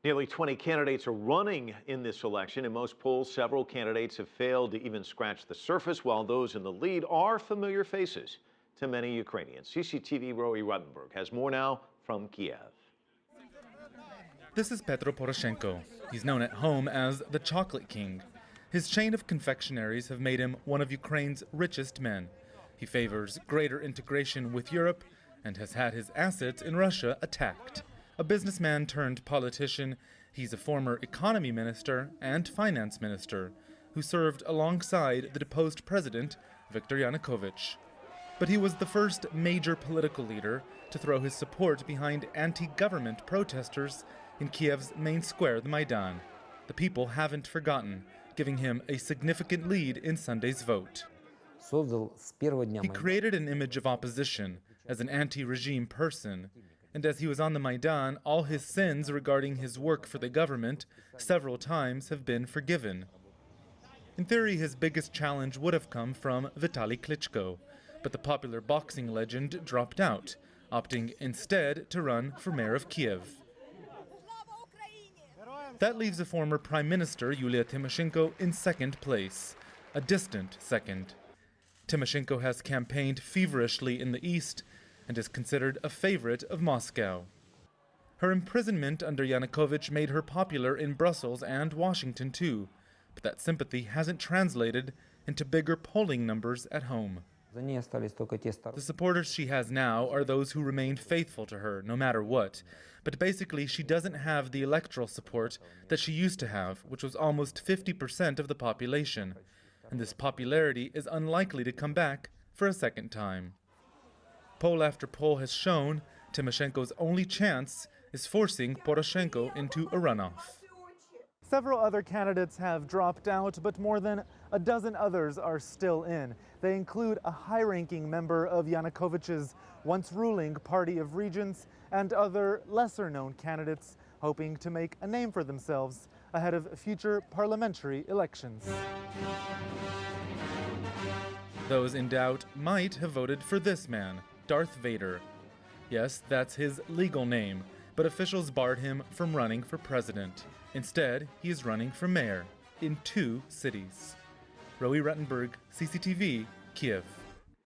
Nearly 20 candidates are running in this election. In most polls, several candidates have failed to even scratch the surface, while those in the lead are familiar faces to many Ukrainians. CCTV Roee Ruttenberg has more now from Kiev. This is Petro Poroshenko. He's known at home as the Chocolate King. His chain of confectionaries have made him one of Ukraine's richest men. He favors greater integration with Europe and has had his assets in Russia attacked. A businessman turned politician, he's a former economy minister and finance minister who served alongside the deposed president, Viktor Yanukovych. But he was the first major political leader to throw his support behind anti-government protesters in Kiev's main square, the Maidan. The people haven't forgotten, giving him a significant lead in Sunday's vote. He created an image of opposition as an anti-regime person, and as he was on the Maidan, all his sins regarding his work for the government several times have been forgiven. In theory, his biggest challenge would have come from Vitaly Klitschko, but the popular boxing legend dropped out, opting instead to run for mayor of Kiev. That leaves a former Prime Minister, Yulia Tymoshenko, in second place, a distant second. Tymoshenko has campaigned feverishly in the east and is considered a favorite of Moscow. Her imprisonment under Yanukovych made her popular in Brussels and Washington too, but that sympathy hasn't translated into bigger polling numbers at home. The supporters she has now are those who remain faithful to her, no matter what. But basically, she doesn't have the electoral support that she used to have, which was almost 50% of the population. And this popularity is unlikely to come back for a second time. Poll after poll has shown Tymoshenko's only chance is forcing Poroshenko into a runoff. Several other candidates have dropped out, but more than a dozen others are still in. They include a high-ranking member of Yanukovych's once-ruling Party of Regents and other lesser-known candidates hoping to make a name for themselves ahead of future parliamentary elections. Those in doubt might have voted for this man, Darth Vader. Yes, that's his legal name, but officials barred him from running for president. Instead, he is running for mayor in 2 cities. Roee Ruttenberg, CCTV, Kiev.